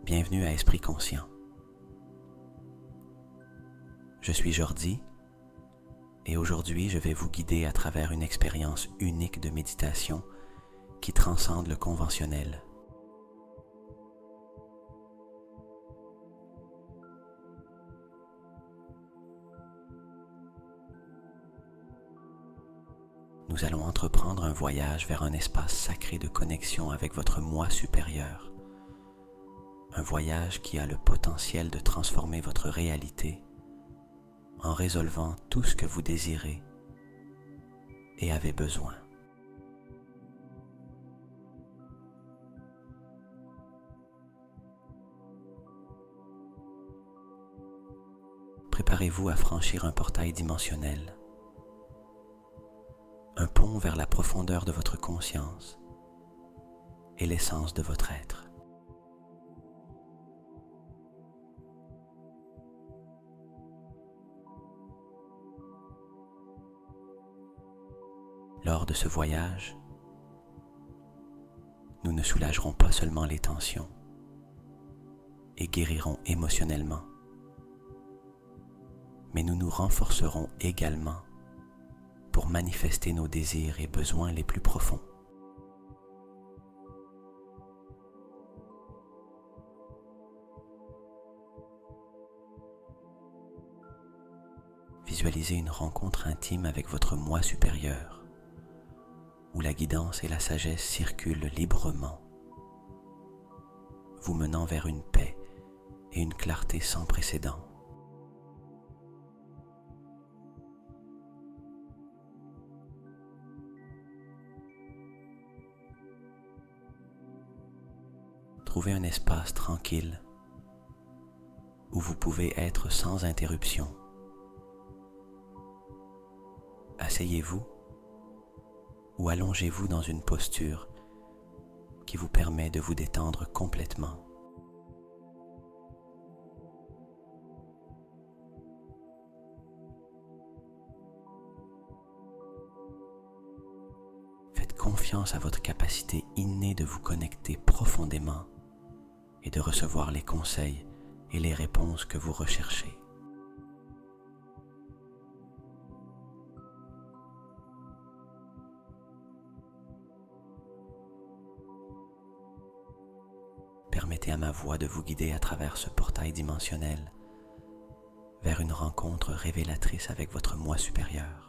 Bienvenue à Esprit Conscient. Je suis Jordi et aujourd'hui je vais vous guider à travers une expérience unique de méditation qui transcende le conventionnel. Nous allons entreprendre un voyage vers un espace sacré de connexion avec votre moi supérieur. Un voyage qui a le potentiel de transformer votre réalité en résolvant tout ce que vous désirez et avez besoin. Préparez-vous à franchir un portail dimensionnel, un pont vers la profondeur de votre conscience et l'essence de votre être. Lors de ce voyage, nous ne soulagerons pas seulement les tensions et guérirons émotionnellement, mais nous nous renforcerons également pour manifester nos désirs et besoins les plus profonds. Visualisez une rencontre intime avec votre moi supérieur, où la guidance et la sagesse circulent librement, vous menant vers une paix et une clarté sans précédent. Trouvez un espace tranquille où vous pouvez être sans interruption. Asseyez-vous ou allongez-vous dans une posture qui vous permet de vous détendre complètement. Faites confiance à votre capacité innée de vous connecter profondément et de recevoir les conseils et les réponses que vous recherchez. Permettez à ma voix de vous guider à travers ce portail dimensionnel vers une rencontre révélatrice avec votre moi supérieur.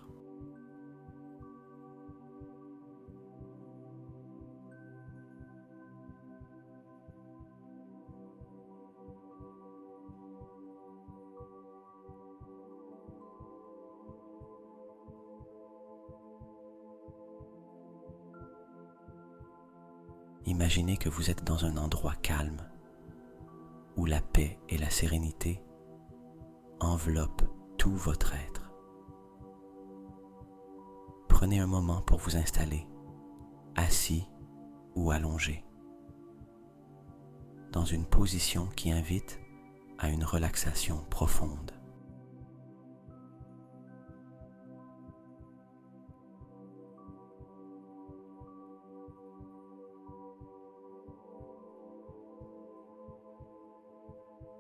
Imaginez que vous êtes dans un endroit calme, où la paix et la sérénité enveloppent tout votre être. Prenez un moment pour vous installer, assis ou allongé, dans une position qui invite à une relaxation profonde.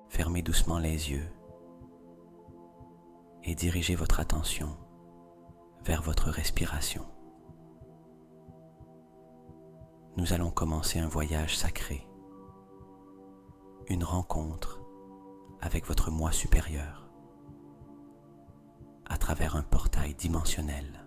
Fermez doucement les yeux et dirigez votre attention vers votre respiration. Nous allons commencer un voyage sacré, une rencontre avec votre moi supérieur à travers un portail dimensionnel.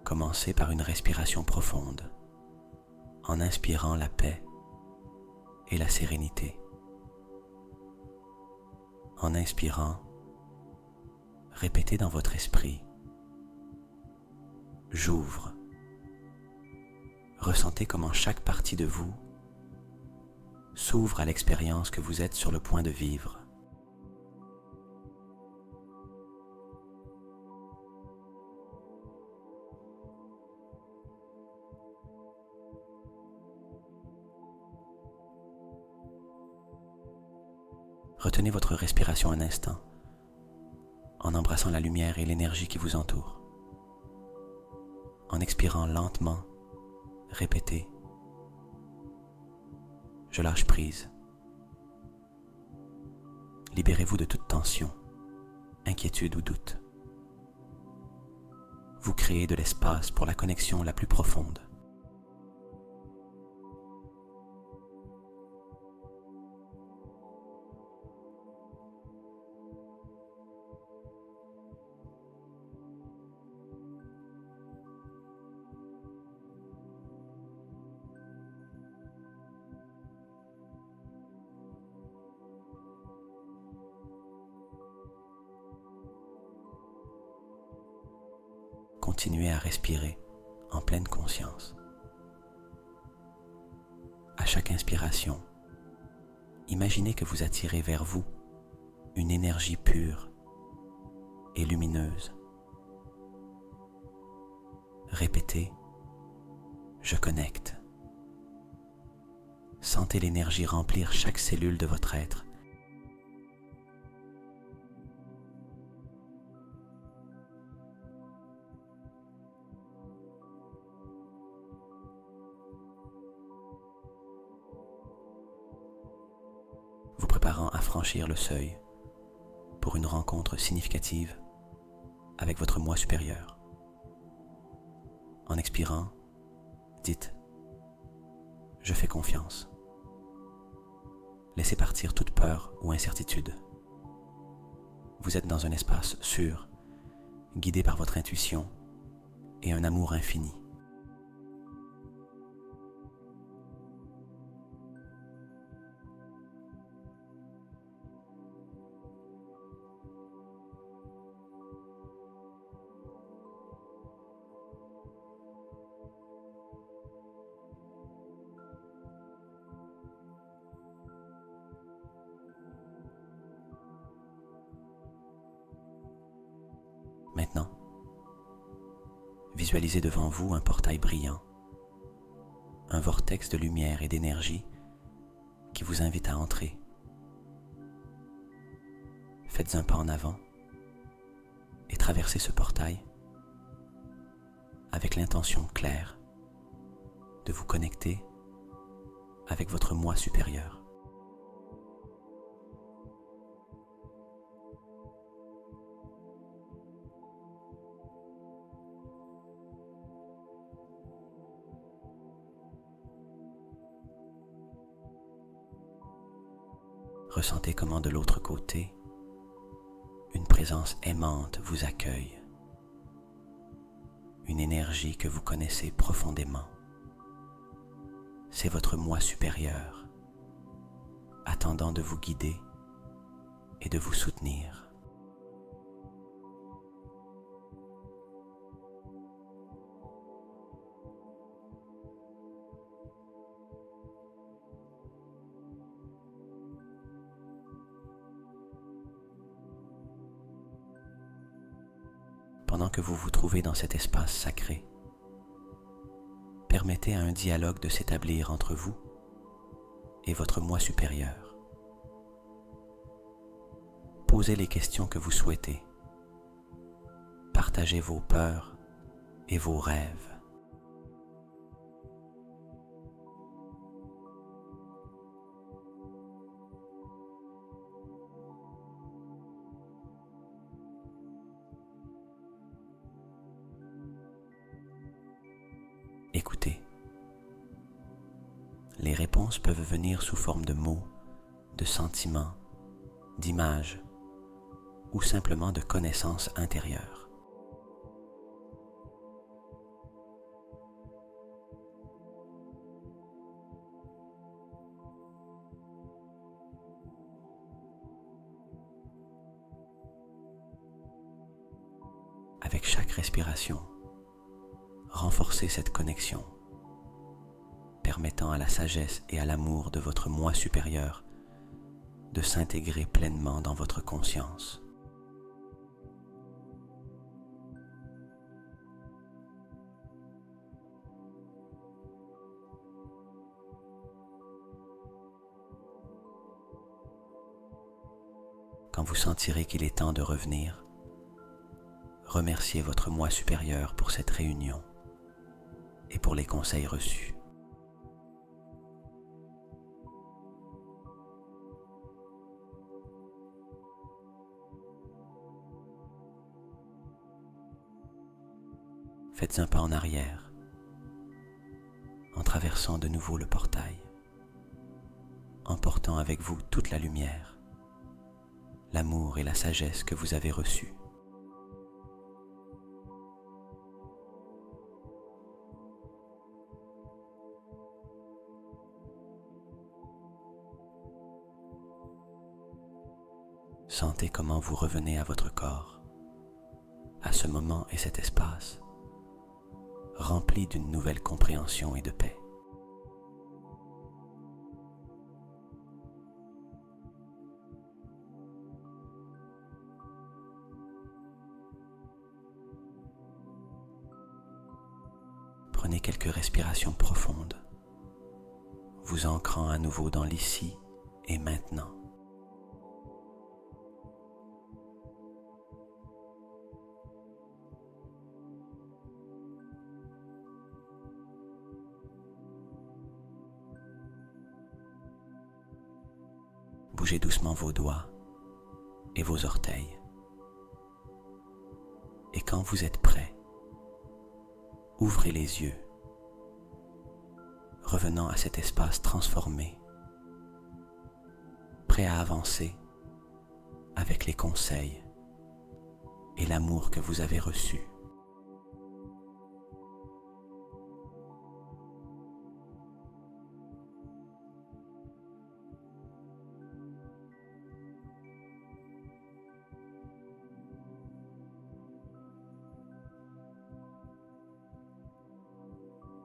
Commencez par une respiration profonde, en inspirant la paix et la sérénité. En inspirant, répétez dans votre esprit « J'ouvre ». Ressentez comment chaque partie de vous s'ouvre à l'expérience que vous êtes sur le point de vivre. Retenez votre respiration un instant, en embrassant la lumière et l'énergie qui vous entoure. En expirant lentement, répétez « Je lâche prise ». Libérez-vous de toute tension, inquiétude ou doute. Vous créez de l'espace pour la connexion la plus profonde. Continuez à respirer en pleine conscience. À chaque inspiration, imaginez que vous attirez vers vous une énergie pure et lumineuse. Répétez « Je connecte ». Sentez l'énergie remplir chaque cellule de votre être. Vous préparant à franchir le seuil pour une rencontre significative avec votre moi supérieur. En expirant, dites « Je fais confiance ». Laissez partir toute peur ou incertitude. Vous êtes dans un espace sûr, guidé par votre intuition et un amour infini. Maintenant, visualisez devant vous un portail brillant, un vortex de lumière et d'énergie qui vous invite à entrer. Faites un pas en avant et traversez ce portail avec l'intention claire de vous connecter avec votre moi supérieur. Ressentez comment de l'autre côté, une présence aimante vous accueille, une énergie que vous connaissez profondément. C'est votre moi supérieur, attendant de vous guider et de vous soutenir. Pendant que vous vous trouvez dans cet espace sacré, permettez à un dialogue de s'établir entre vous et votre moi supérieur. Posez les questions que vous souhaitez. Partagez vos peurs et vos rêves. Écoutez. Les réponses peuvent venir sous forme de mots, de sentiments, d'images ou simplement de connaissances intérieures. Avec chaque respiration, renforcez cette connexion, permettant à la sagesse et à l'amour de votre moi supérieur de s'intégrer pleinement dans votre conscience. Quand vous sentirez qu'il est temps de revenir, remerciez votre moi supérieur pour cette réunion et pour les conseils reçus. Faites un pas en arrière, en traversant de nouveau le portail, emportant avec vous toute la lumière, l'amour et la sagesse que vous avez reçus. Sentez comment vous revenez à votre corps, à ce moment et cet espace, rempli d'une nouvelle compréhension et de paix. Prenez quelques respirations profondes, vous ancrant à nouveau dans l'ici et maintenant. Bougez doucement vos doigts et vos orteils. Et quand vous êtes prêt, ouvrez les yeux, revenant à cet espace transformé, prêt à avancer avec les conseils et l'amour que vous avez reçu.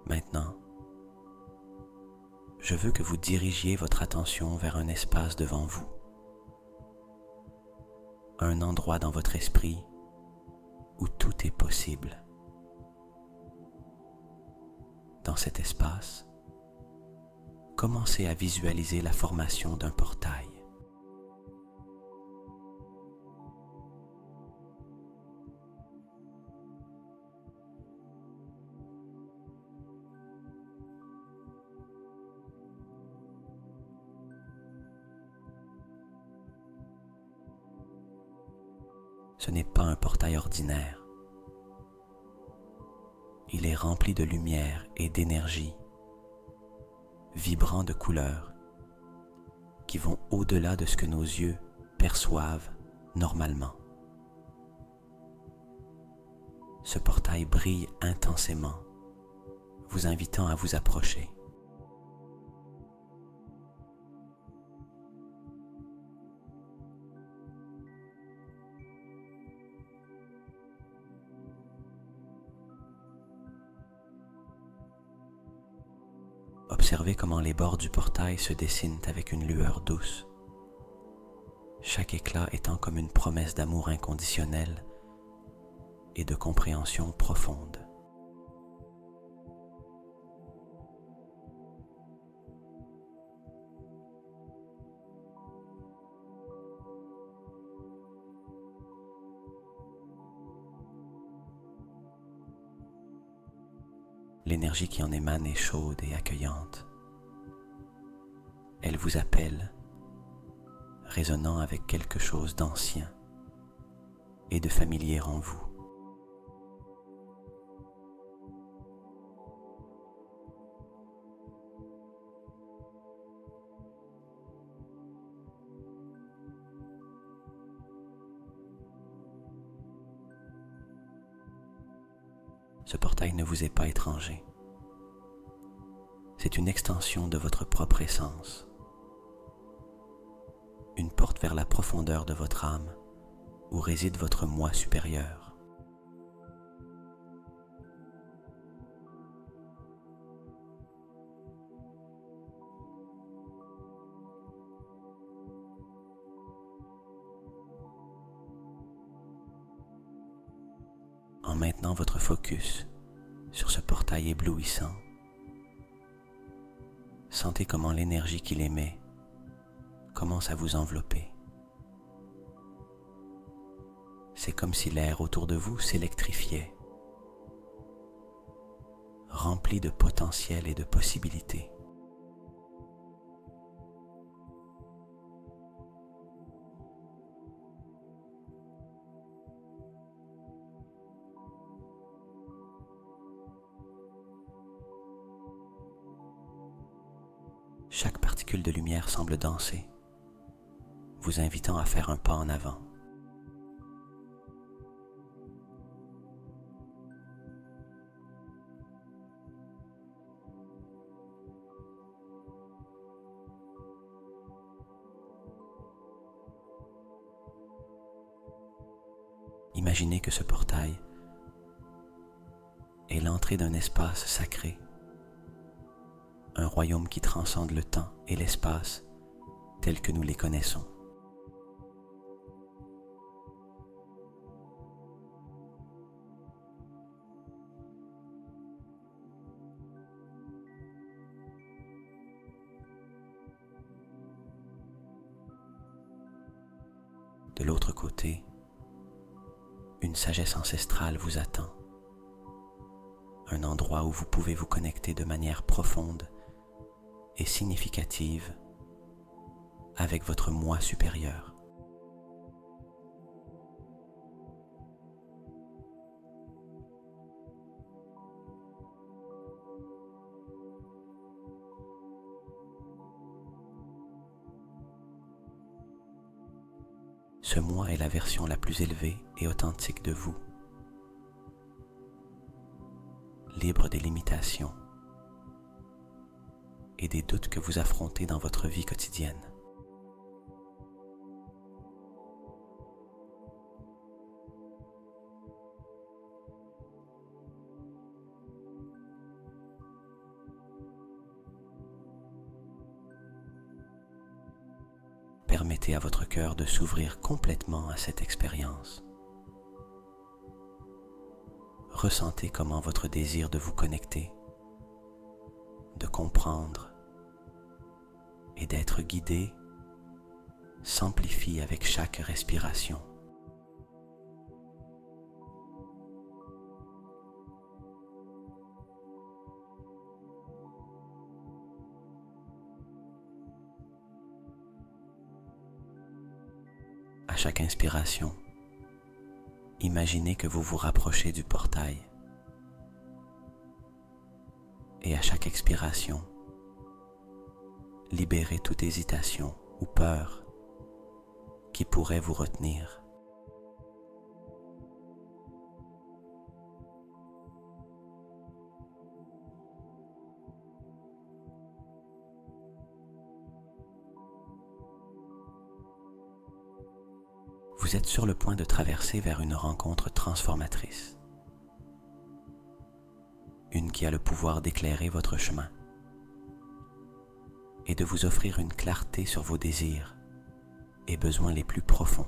Maintenant, je veux que vous dirigiez votre attention vers un espace devant vous, un endroit dans votre esprit où tout est possible. Dans cet espace, commencez à visualiser la formation d'un portail. Ce n'est pas un portail ordinaire. Il est rempli de lumière et d'énergie, vibrant de couleurs qui vont au-delà de ce que nos yeux perçoivent normalement. Ce portail brille intensément, vous invitant à vous approcher. Observez comment les bords du portail se dessinent avec une lueur douce, chaque éclat étant comme une promesse d'amour inconditionnel et de compréhension profonde. L'énergie qui en émane est chaude et accueillante. Elle vous appelle, résonnant avec quelque chose d'ancien et de familier en vous. Ce portail ne vous est pas étranger. C'est une extension de votre propre essence, une porte vers la profondeur de votre âme où réside votre moi supérieur. En maintenant votre focus sur ce portail éblouissant, sentez comment l'énergie qu'il émet commence à vous envelopper. C'est comme si l'air autour de vous s'électrifiait, rempli de potentiel et de possibilités. Chaque particule de lumière semble danser, vous invitant à faire un pas en avant. Imaginez que ce portail est l'entrée d'un espace sacré, un royaume qui transcende le temps et l'espace tels que nous les connaissons. De l'autre côté, une sagesse ancestrale vous attend, un endroit où vous pouvez vous connecter de manière profonde et significative avec votre moi supérieur. Ce moi est la version la plus élevée et authentique de vous, libre des limitations et des doutes que vous affrontez dans votre vie quotidienne. Permettez à votre cœur de s'ouvrir complètement à cette expérience. Ressentez comment votre désir de vous connecter, de comprendre et d'être guidé s'amplifie avec chaque respiration. À chaque inspiration, imaginez que vous vous rapprochez du portail. Et à chaque expiration, libérez toute hésitation ou peur qui pourrait vous retenir. Vous êtes sur le point de traverser vers une rencontre transformatrice. Une qui a le pouvoir d'éclairer votre chemin et de vous offrir une clarté sur vos désirs et besoins les plus profonds.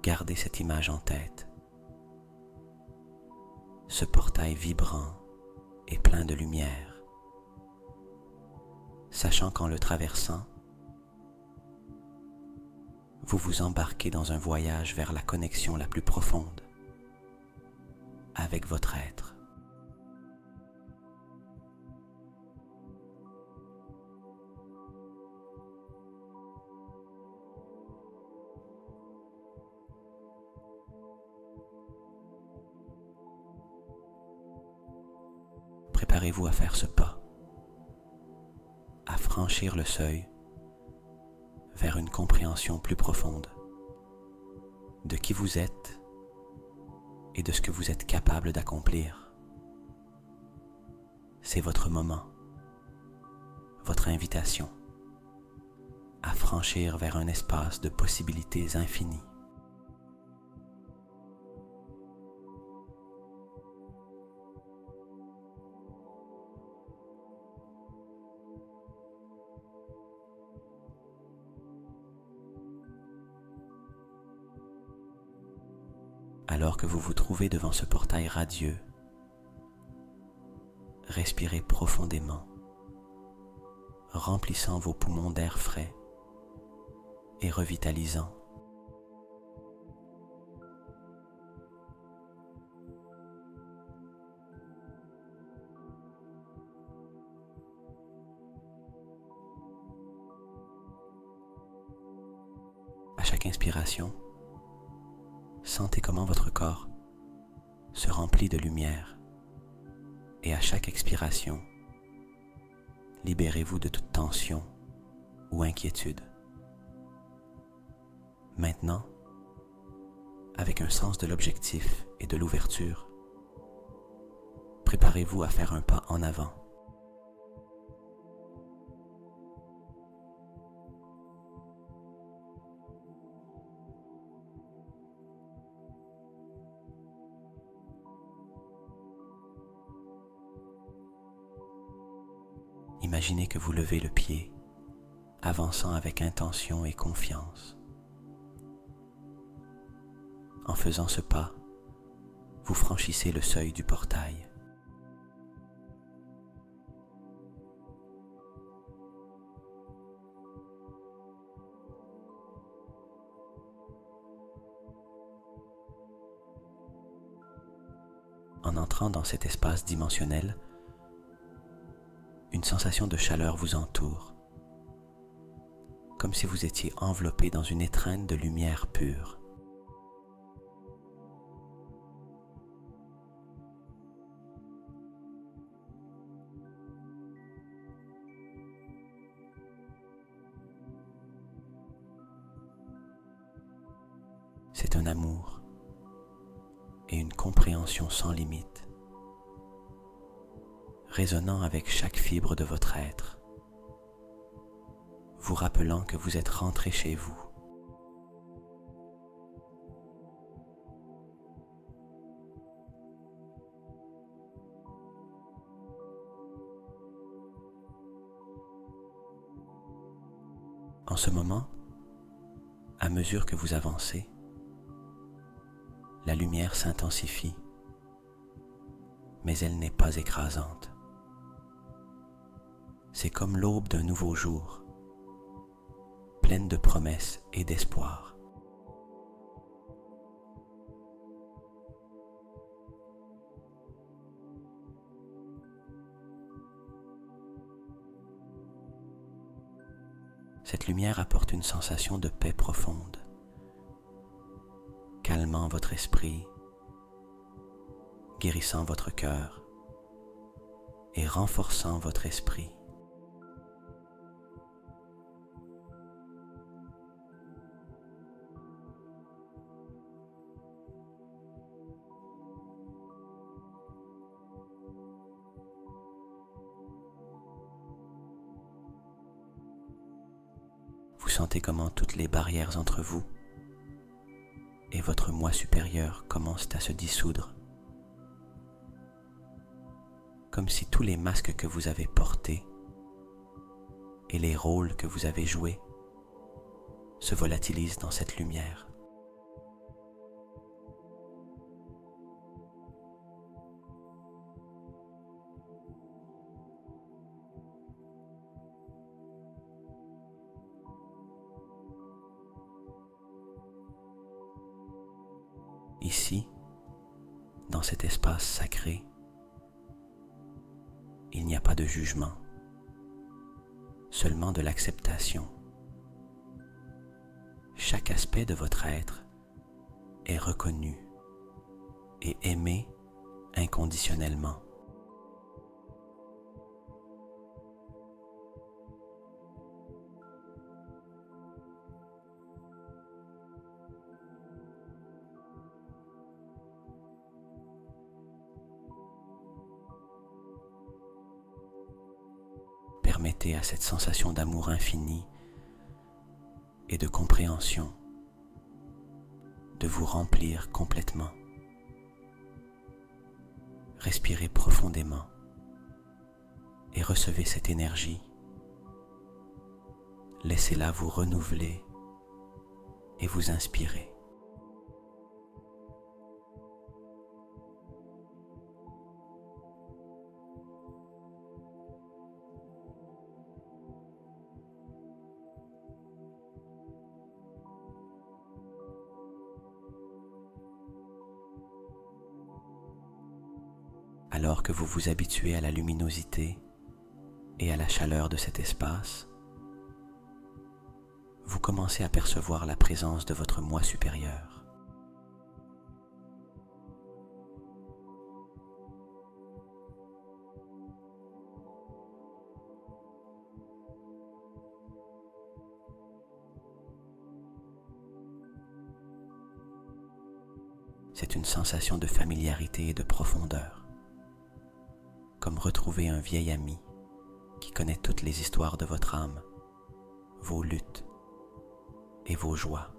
Gardez cette image en tête. Ce portail vibrant et plein de lumière, sachant qu'en le traversant, vous vous embarquez dans un voyage vers la connexion la plus profonde avec votre être. Préparez-vous à faire ce pas, à franchir le seuil vers une compréhension plus profonde de qui vous êtes et de ce que vous êtes capable d'accomplir. C'est votre moment, votre invitation à franchir vers un espace de possibilités infinies. Alors que vous vous trouvez devant ce portail radieux, respirez profondément, remplissant vos poumons d'air frais et revitalisant. À chaque inspiration, sentez comment votre corps se remplit de lumière et à chaque expiration, libérez-vous de toute tension ou inquiétude. Maintenant, avec un sens de l'objectif et de l'ouverture, préparez-vous à faire un pas en avant. Imaginez que vous levez le pied, avançant avec intention et confiance. En faisant ce pas, vous franchissez le seuil du portail. En entrant dans cet espace dimensionnel, une sensation de chaleur vous entoure, comme si vous étiez enveloppé dans une étreinte de lumière pure. C'est un amour et une compréhension sans limite, résonnant avec chaque fibre de votre être, vous rappelant que vous êtes rentré chez vous. En ce moment, à mesure que vous avancez, la lumière s'intensifie, mais elle n'est pas écrasante. C'est comme l'aube d'un nouveau jour, pleine de promesses et d'espoir. Cette lumière apporte une sensation de paix profonde, calmant votre esprit, guérissant votre cœur et renforçant votre esprit. Vous sentez comment toutes les barrières entre vous et votre moi supérieur commencent à se dissoudre, comme si tous les masques que vous avez portés et les rôles que vous avez joués se volatilisent dans cette lumière. Ici, dans cet espace sacré, il n'y a pas de jugement, seulement de l'acceptation. Chaque aspect de votre être est reconnu et aimé inconditionnellement. Permettez à cette sensation d'amour infini et de compréhension de vous remplir complètement. Respirez profondément et recevez cette énergie. Laissez-la vous renouveler et vous inspirer. Alors que vous vous habituez à la luminosité et à la chaleur de cet espace, vous commencez à percevoir la présence de votre moi supérieur. C'est une sensation de familiarité et de profondeur, comme retrouver un vieil ami qui connaît toutes les histoires de votre âme, vos luttes et vos joies.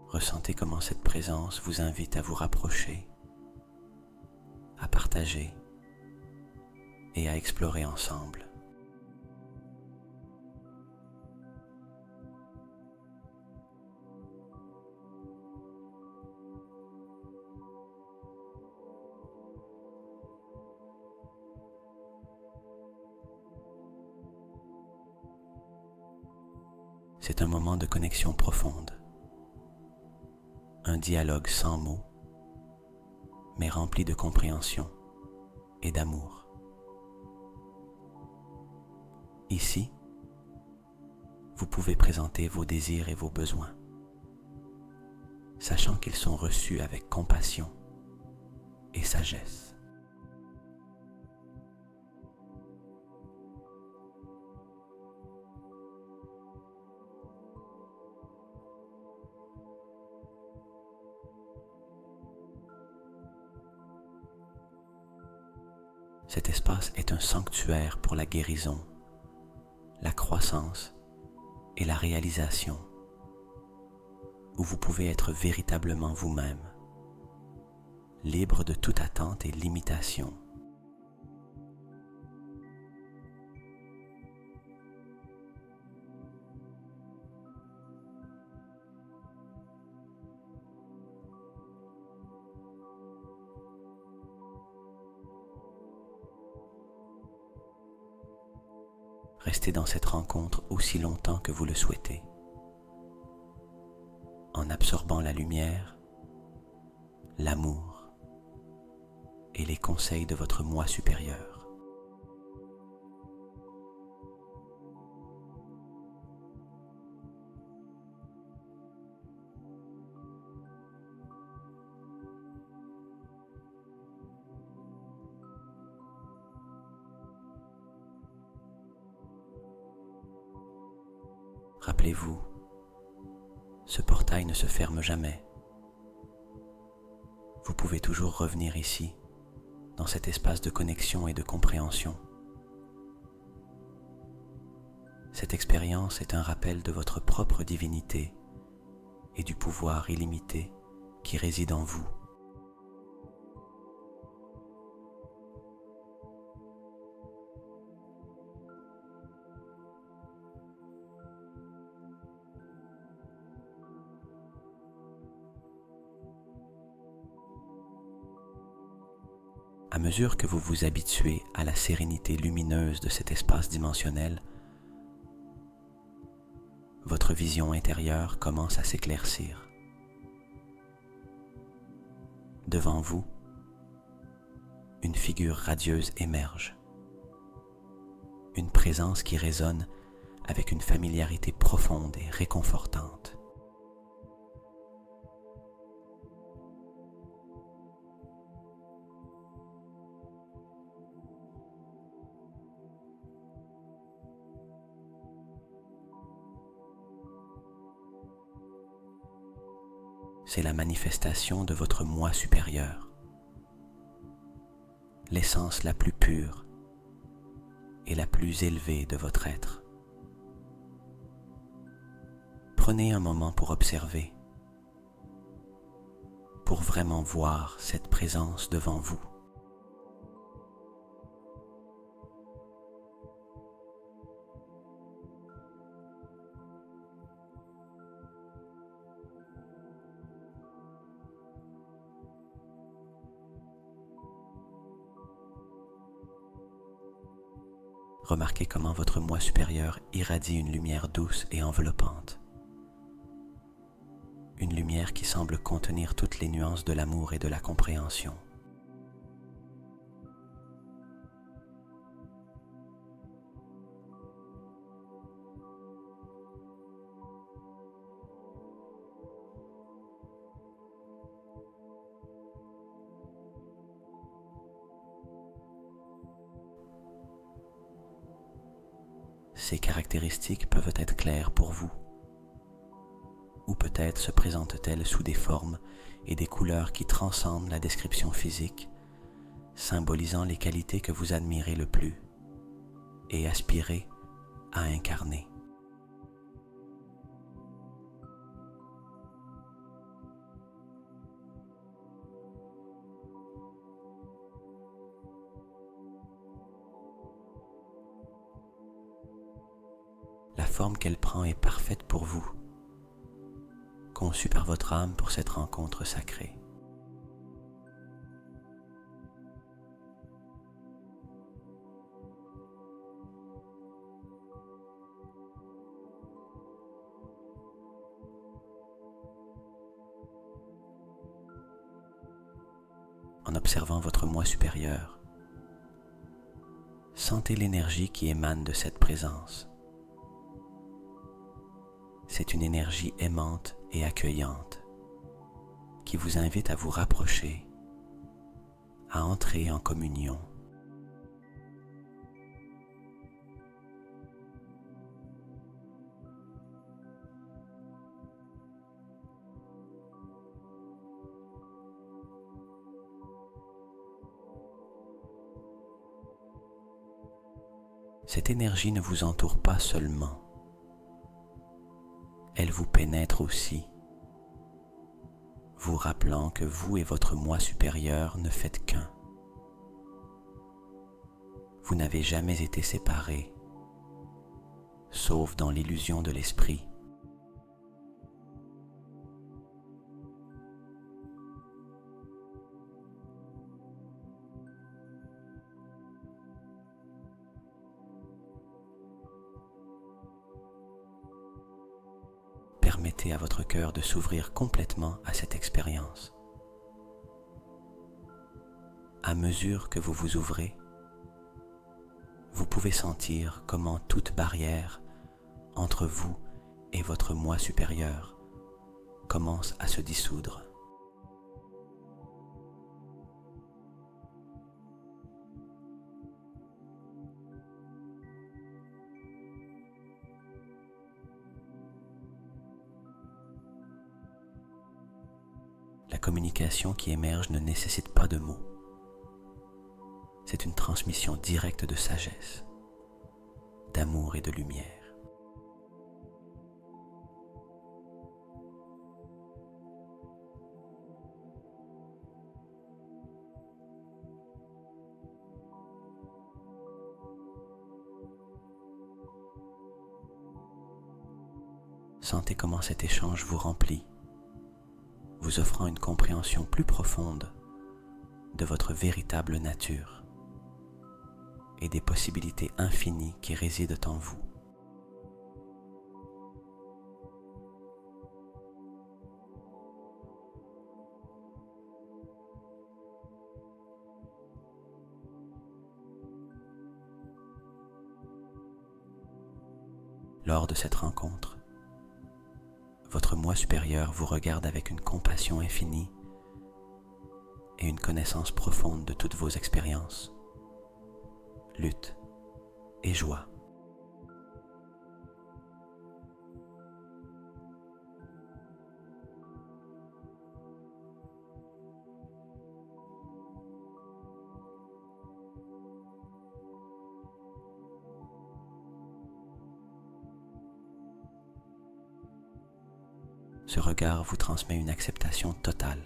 Ressentez comment cette présence vous invite à vous rapprocher, à partager et à explorer ensemble. C'est un moment de connexion profonde, un dialogue sans mots, mais rempli de compréhension et d'amour. Ici, vous pouvez présenter vos désirs et vos besoins, sachant qu'ils sont reçus avec compassion et sagesse. Cet espace est un sanctuaire pour la guérison, la croissance et la réalisation, où vous pouvez être véritablement vous-même, libre de toute attente et limitation. Restez dans cette rencontre aussi longtemps que vous le souhaitez, en absorbant la lumière, l'amour et les conseils de votre moi supérieur. Rappelez-vous, ce portail ne se ferme jamais. Vous pouvez toujours revenir ici, dans cet espace de connexion et de compréhension. Cette expérience est un rappel de votre propre divinité et du pouvoir illimité qui réside en vous. À mesure que vous vous habituez à la sérénité lumineuse de cet espace dimensionnel, votre vision intérieure commence à s'éclaircir. Devant vous, une figure radieuse émerge, une présence qui résonne avec une familiarité profonde et réconfortante. C'est la manifestation de votre moi supérieur, l'essence la plus pure et la plus élevée de votre être. Prenez un moment pour observer, pour vraiment voir cette présence devant vous. Remarquez comment votre moi supérieur irradie une lumière douce et enveloppante. Une lumière qui semble contenir toutes les nuances de l'amour et de la compréhension. Ces caractéristiques peuvent être claires pour vous, ou peut-être se présentent-elles sous des formes et des couleurs qui transcendent la description physique, symbolisant les qualités que vous admirez le plus et aspirez à incarner. La forme qu'elle prend est parfaite pour vous, conçue par votre âme pour cette rencontre sacrée. En observant votre moi supérieur, sentez l'énergie qui émane de cette présence. C'est une énergie aimante et accueillante qui vous invite à vous rapprocher, à entrer en communion. Cette énergie ne vous entoure pas seulement, elle vous pénètre aussi, vous rappelant que vous et votre moi supérieur ne faites qu'un. Vous n'avez jamais été séparés, sauf dans l'illusion de l'esprit. Permettez à votre cœur de s'ouvrir complètement à cette expérience. À mesure que vous vous ouvrez, vous pouvez sentir comment toute barrière entre vous et votre moi supérieur commence à se dissoudre. La communication qui émerge ne nécessite pas de mots. C'est une transmission directe de sagesse, d'amour et de lumière. Sentez comment cet échange vous remplit, vous offrant une compréhension plus profonde de votre véritable nature et des possibilités infinies qui résident en vous. Lors de cette rencontre, votre moi supérieur vous regarde avec une compassion infinie et une connaissance profonde de toutes vos expériences, lutte et joie. Ce regard vous transmet une acceptation totale,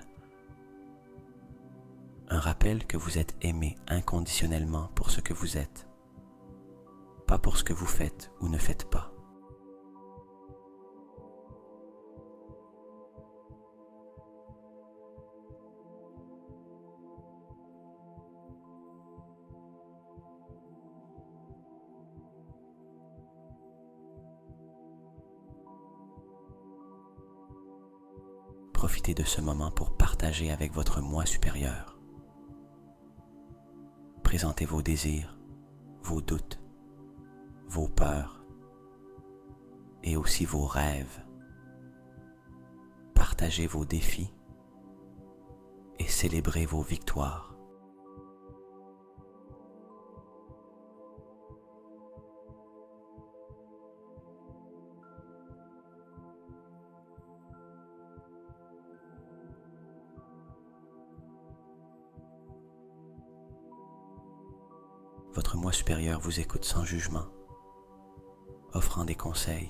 un rappel que vous êtes aimé inconditionnellement pour ce que vous êtes, pas pour ce que vous faites ou ne faites pas. profitez de ce moment pour partager avec votre moi supérieur. Présentez vos désirs, vos doutes, vos peurs et aussi vos rêves. Partagez vos défis et célébrez vos victoires. Votre moi supérieur vous écoute sans jugement, offrant des conseils,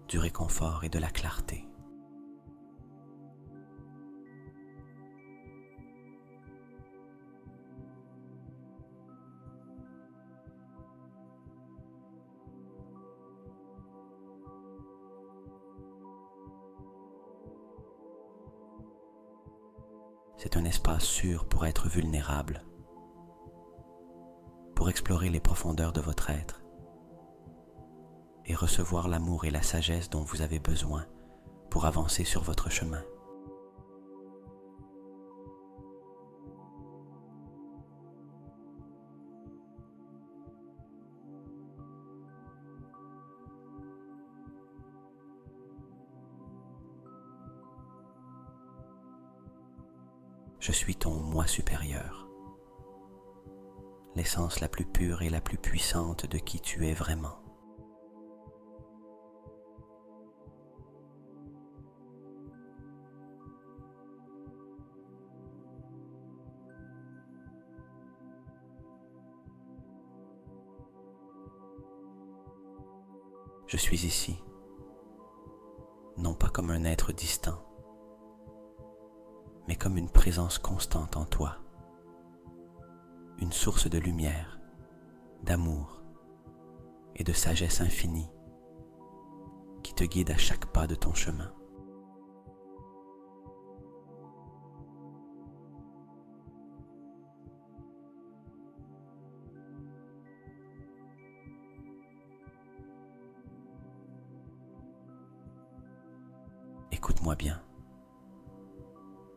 du réconfort et de la clarté. C'est un espace sûr pour être vulnérable, pour explorer les profondeurs de votre être et recevoir l'amour et la sagesse dont vous avez besoin pour avancer sur votre chemin. Je suis ton moi supérieur, l'essence la plus pure et la plus puissante de qui tu es vraiment. Je suis ici, non pas comme un être distant, mais comme une présence constante en toi, une source de lumière, d'amour et de sagesse infinie qui te guide à chaque pas de ton chemin. Écoute-moi bien,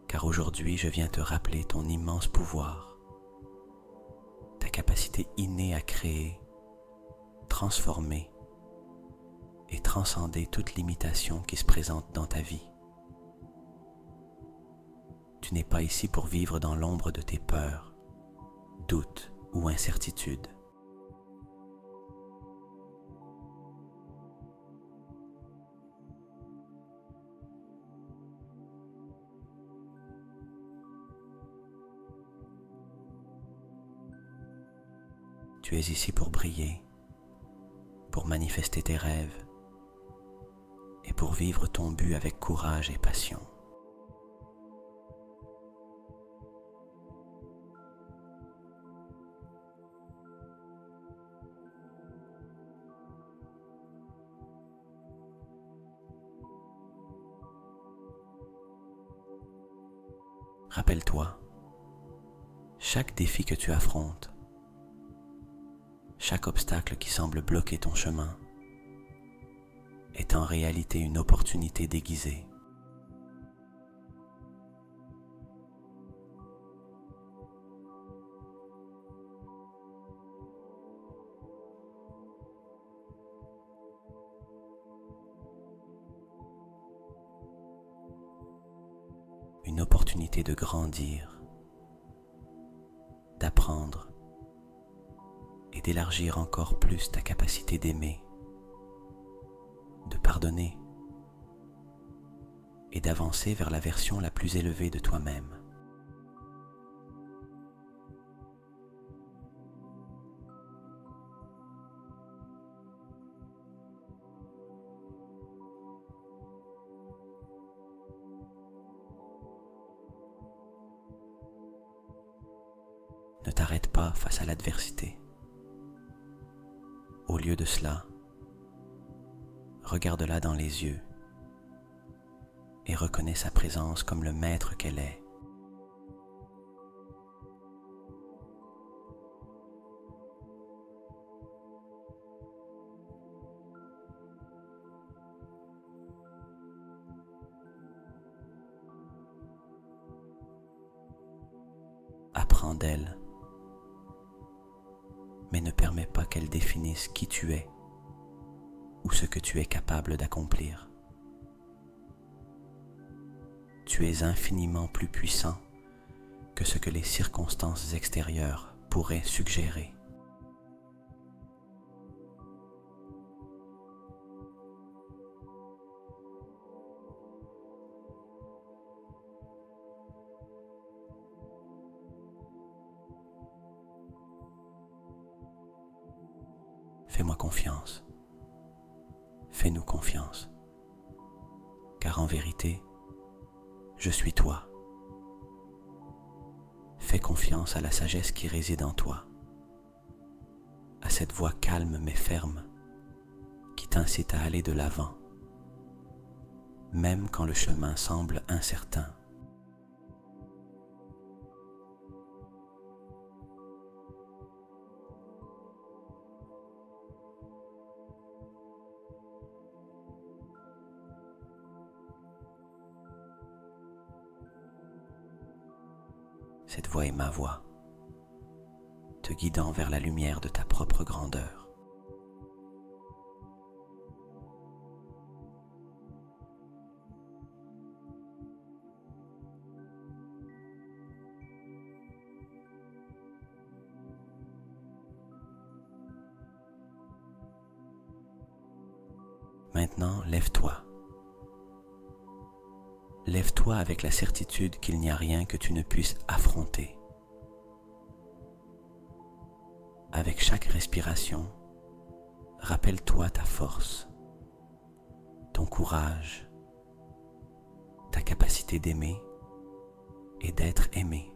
car aujourd'hui je viens te rappeler ton immense pouvoir, ta capacité innée à créer, transformer et transcender toute limitation qui se présente dans ta vie. Tu n'es pas ici pour vivre dans l'ombre de tes peurs, doutes ou incertitudes. Tu es ici pour briller, pour manifester tes rêves et pour vivre ton but avec courage et passion. Rappelle-toi, chaque défi que tu affrontes, chaque obstacle qui semble bloquer ton chemin, est en réalité une opportunité déguisée. Une opportunité de grandir, d'apprendre et d'élargir encore plus ta capacité d'aimer, de pardonner et d'avancer vers la version la plus élevée de toi-même. Ne t'arrête pas face à l'adversité. Au lieu de cela, regarde-la dans les yeux et reconnais sa présence comme le maître qu'elle est. t'attend d'elle, mais ne permets pas qu'elle définisse qui tu es ou ce que tu es capable d'accomplir. Tu es infiniment plus puissant que ce que les circonstances extérieures pourraient suggérer. Fais-moi confiance. Fais-nous confiance. Car en vérité, je suis toi. Fais confiance à la sagesse qui réside en toi, à cette voix calme mais ferme qui t'incite à aller de l'avant, même quand le chemin semble incertain. Cette voix est ma voix, te guidant vers la lumière de ta propre grandeur. Maintenant, lève-toi. Lève-toi avec la certitude qu'il n'y a rien que tu ne puisses affronter. Avec chaque respiration, rappelle-toi ta force, ton courage, ta capacité d'aimer et d'être aimé.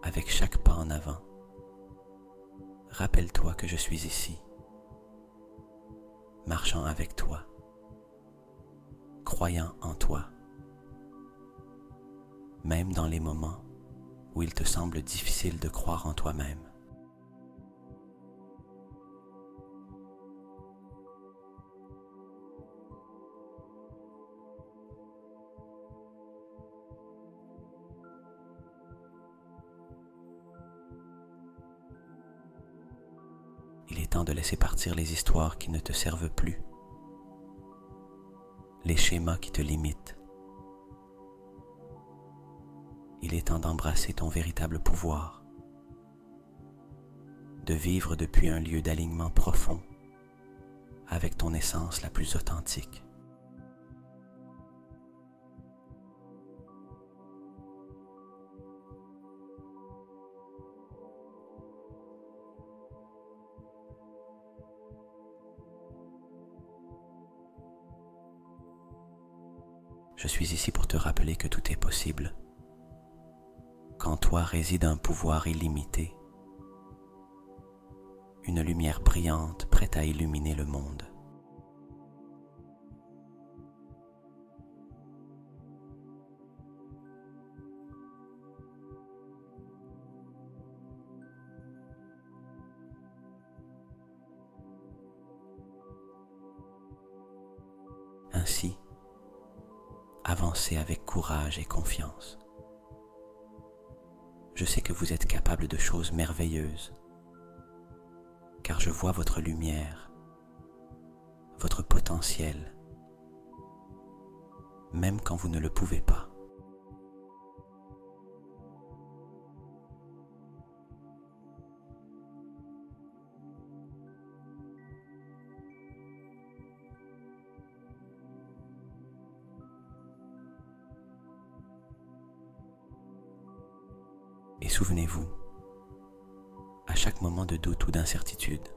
Avec chaque pas en avant, rappelle-toi que je suis ici, marchant avec toi, croyant en toi, même dans les moments où il te semble difficile de croire en toi-même. Il est temps de laisser partir les histoires qui ne te servent plus, les schémas qui te limitent. Il est temps d'embrasser ton véritable pouvoir, de vivre depuis un lieu d'alignement profond avec ton essence la plus authentique. Je suis ici pour te rappeler que tout est possible, qu'en toi réside un pouvoir illimité, une lumière brillante prête à illuminer le monde. Ainsi, avancez avec courage et confiance. Je sais que vous êtes capable de choses merveilleuses, car je vois votre lumière, votre potentiel, même quand vous ne le pouvez pas. Et souvenez-vous, à chaque moment de doute ou d'incertitude,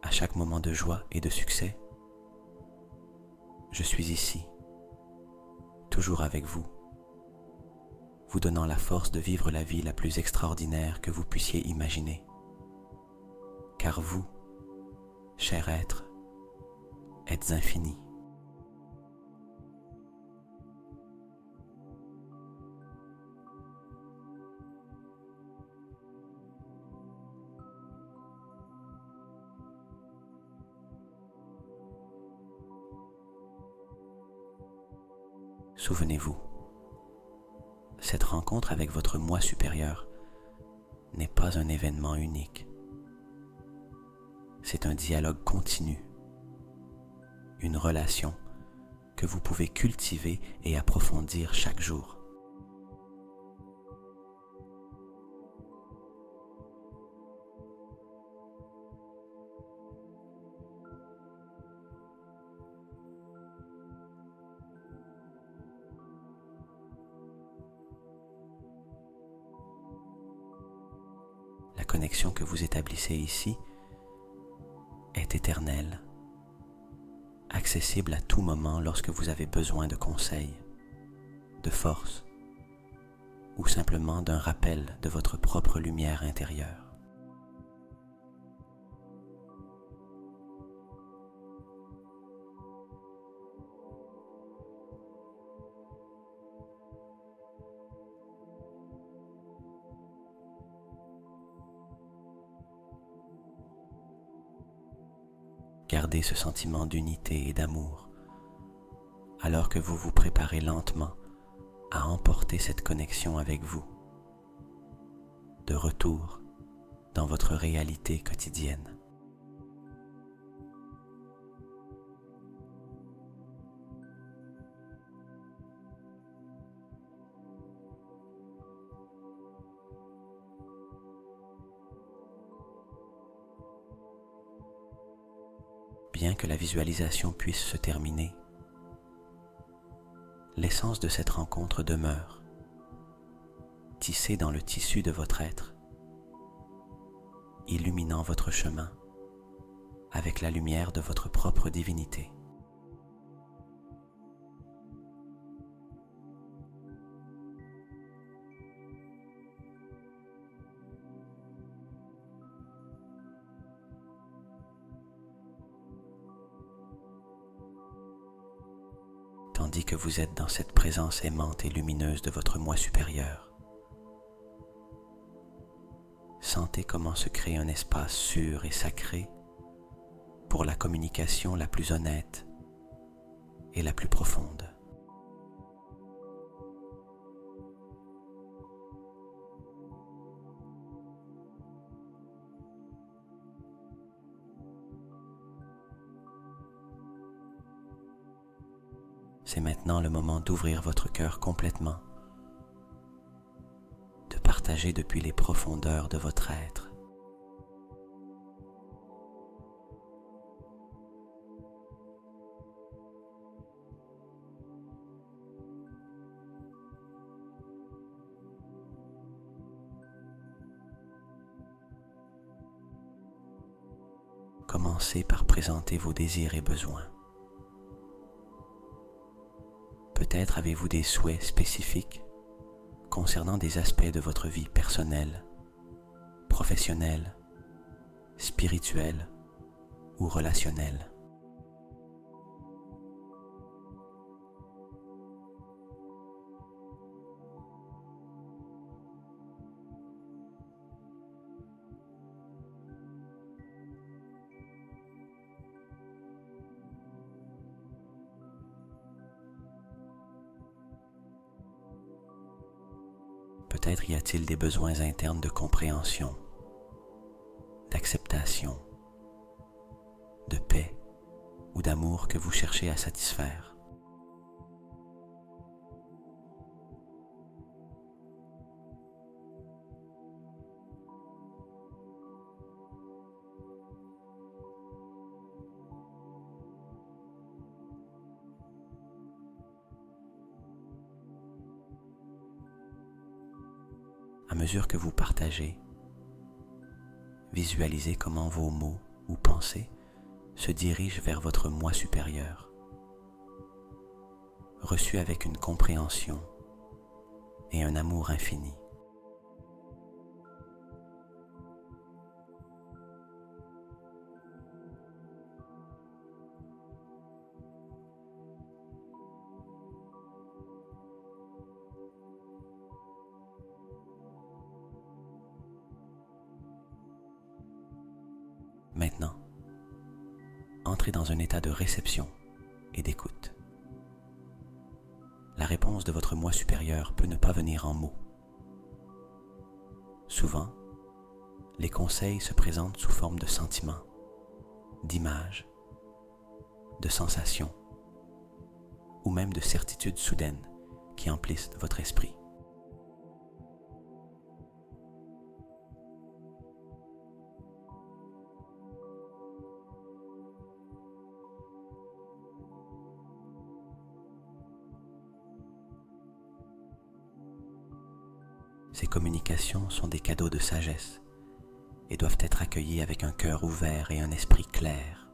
à chaque moment de joie et de succès, je suis ici, toujours avec vous, vous donnant la force de vivre la vie la plus extraordinaire que vous puissiez imaginer. Car vous, cher être, êtes infini. Souvenez-vous, cette rencontre avec votre moi supérieur n'est pas un événement unique. C'est un dialogue continu, une relation que vous pouvez cultiver et approfondir chaque jour. La connexion que vous établissez ici est éternelle, accessible à tout moment lorsque vous avez besoin de conseils, de force ou simplement d'un rappel de votre propre lumière intérieure. Gardez ce sentiment d'unité et d'amour alors que vous vous préparez lentement à emporter cette connexion avec vous, de retour dans votre réalité quotidienne. Bien que la visualisation puisse se terminer, l'essence de cette rencontre demeure, tissée dans le tissu de votre être, illuminant votre chemin avec la lumière de votre propre divinité. Tandis que vous êtes dans cette présence aimante et lumineuse de votre moi supérieur, sentez comment se crée un espace sûr et sacré pour la communication la plus honnête et la plus profonde. C'est maintenant le moment d'ouvrir votre cœur complètement, de partager depuis les profondeurs de votre être. Commencez par présenter vos désirs et besoins. Peut-être avez-vous des souhaits spécifiques concernant des aspects de votre vie personnelle, professionnelle, spirituelle ou relationnelle. Peut-être y a-t-il des besoins internes de compréhension, d'acceptation, de paix ou d'amour que vous cherchez à satisfaire. À mesure que vous partagez, visualisez comment vos mots ou pensées se dirigent vers votre moi supérieur, reçu avec une compréhension et un amour infini. Maintenant, entrez dans un état de réception et d'écoute. La réponse de votre moi supérieur peut ne pas venir en mots. Souvent, les conseils se présentent sous forme de sentiments, d'images, de sensations ou même de certitudes soudaines qui emplissent votre esprit. Ces communications sont des cadeaux de sagesse et doivent être accueillis avec un cœur ouvert et un esprit clair.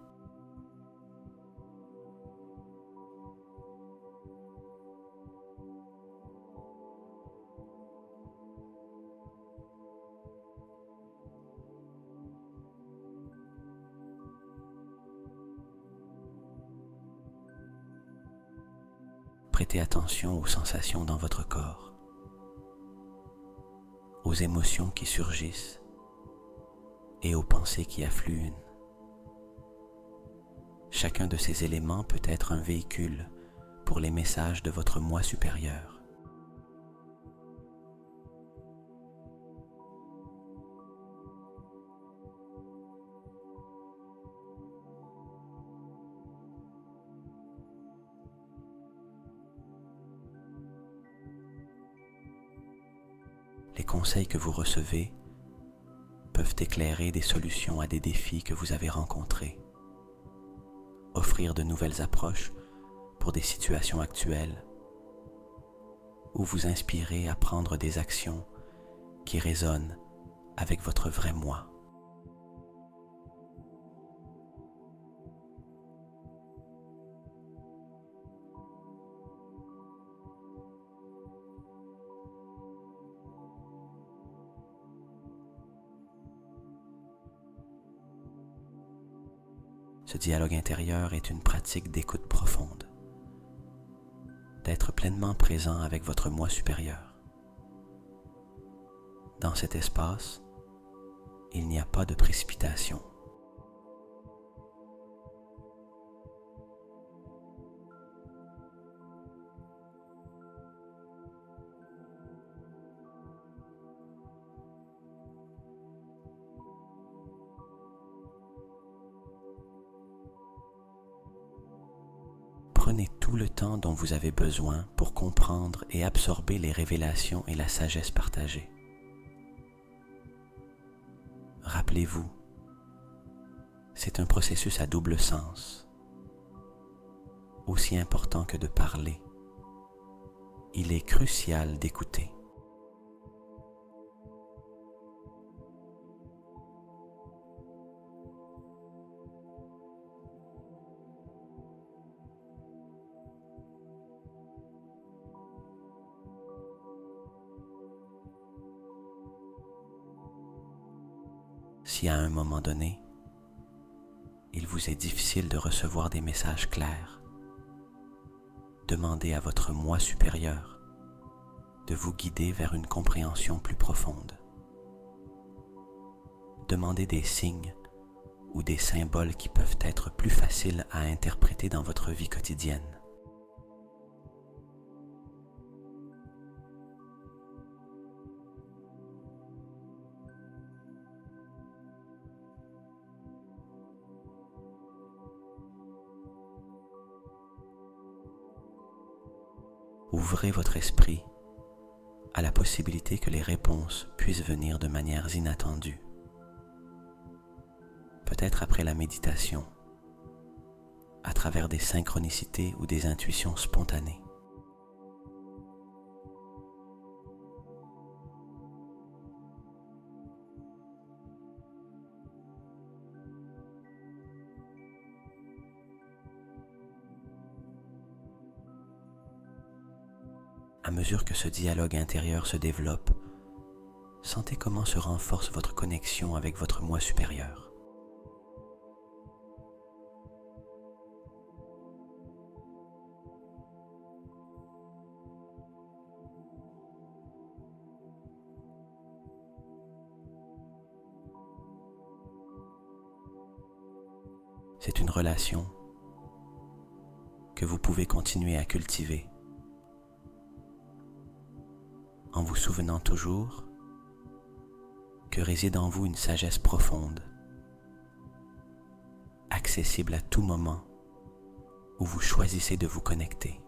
Prêtez attention aux sensations dans votre corps, aux émotions qui surgissent et aux pensées qui affluent. Chacun de ces éléments peut être un véhicule pour les messages de votre moi supérieur. Les conseils que vous recevez peuvent éclairer des solutions à des défis que vous avez rencontrés, offrir de nouvelles approches pour des situations actuelles, ou vous inspirer à prendre des actions qui résonnent avec votre vrai moi. Ce dialogue intérieur est une pratique d'écoute profonde, d'être pleinement présent avec votre moi supérieur. Dans cet espace, il n'y a pas de précipitation. Prenez tout le temps dont vous avez besoin pour comprendre et absorber les révélations et la sagesse partagée. Rappelez-vous, c'est un processus à double sens. Aussi important que de parler, il est crucial d'écouter. Si à un moment donné, il vous est difficile de recevoir des messages clairs, demandez à votre moi supérieur de vous guider vers une compréhension plus profonde. Demandez des signes ou des symboles qui peuvent être plus faciles à interpréter dans votre vie quotidienne. Ouvrez votre esprit à la possibilité que les réponses puissent venir de manières inattendues. Peut-être après la méditation, à travers des synchronicités ou des intuitions spontanées. À mesure que ce dialogue intérieur se développe, sentez comment se renforce votre connexion avec votre moi supérieur. C'est une relation que vous pouvez continuer à cultiver en vous souvenant toujours que réside en vous une sagesse profonde, accessible à tout moment où vous choisissez de vous connecter.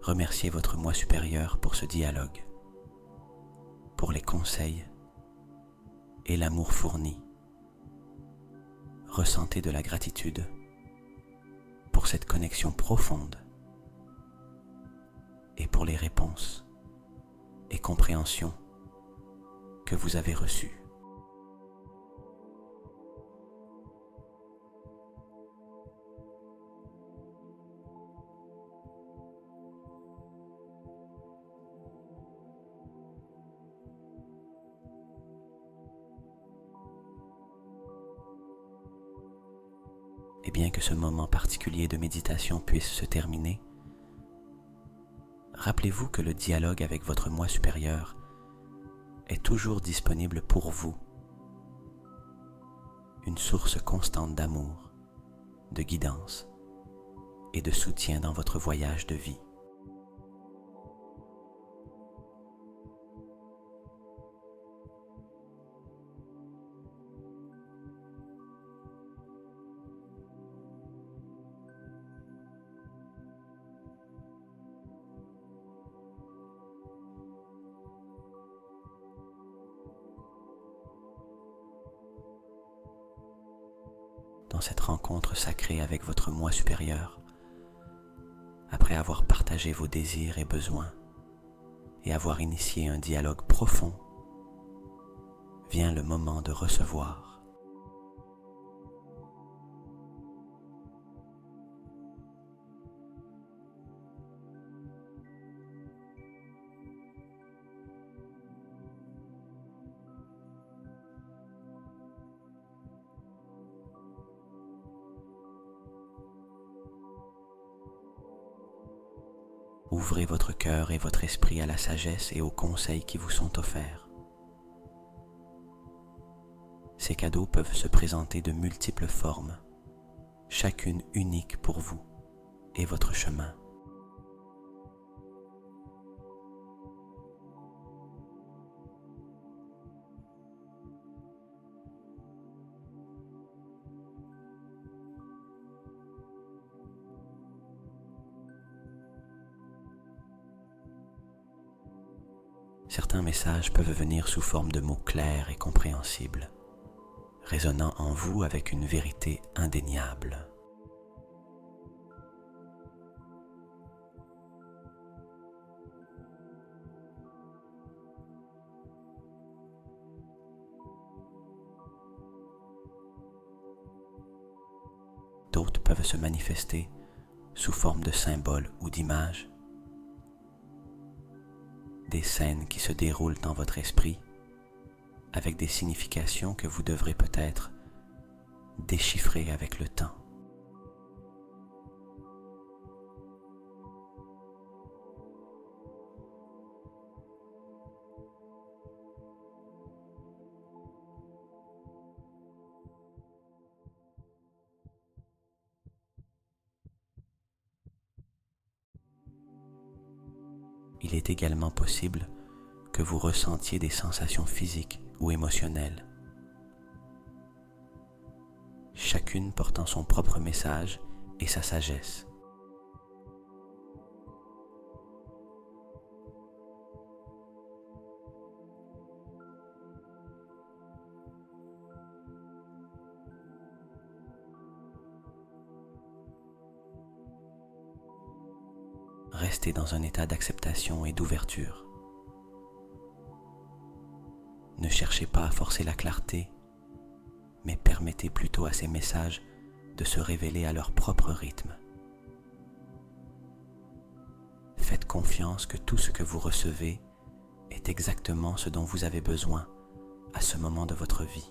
Remerciez votre moi supérieur pour ce dialogue, pour les conseils et l'amour fourni. Ressentez de la gratitude pour cette connexion profonde et pour les réponses et compréhensions que vous avez reçues. Et bien que ce moment particulier de méditation puisse se terminer, rappelez-vous que le dialogue avec votre moi supérieur est toujours disponible pour vous, une source constante d'amour, de guidance et de soutien dans votre voyage de vie. Dans cette rencontre sacrée avec votre moi supérieur, après avoir partagé vos désirs et besoins et avoir initié un dialogue profond, vient le moment de recevoir. Ouvrez votre cœur et votre esprit à la sagesse et aux conseils qui vous sont offerts. Ces cadeaux peuvent se présenter de multiples formes, chacune unique pour vous et votre chemin. Certains messages peuvent venir sous forme de mots clairs et compréhensibles, résonnant en vous avec une vérité indéniable. D'autres peuvent se manifester sous forme de symboles ou d'images, des scènes qui se déroulent dans votre esprit avec des significations que vous devrez peut-être déchiffrer avec le temps. Il est également possible que vous ressentiez des sensations physiques ou émotionnelles, chacune portant son propre message et sa sagesse. Restez dans un état d'acceptation et d'ouverture. Ne cherchez pas à forcer la clarté, mais permettez plutôt à ces messages de se révéler à leur propre rythme. Faites confiance que tout ce que vous recevez est exactement ce dont vous avez besoin à ce moment de votre vie.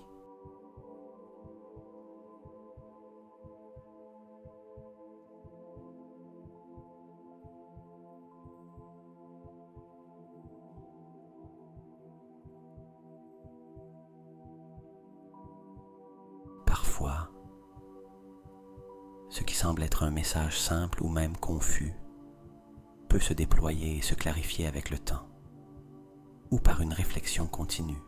qui semble être un message simple ou même confus peut se déployer et se clarifier avec le temps, ou par une réflexion continue.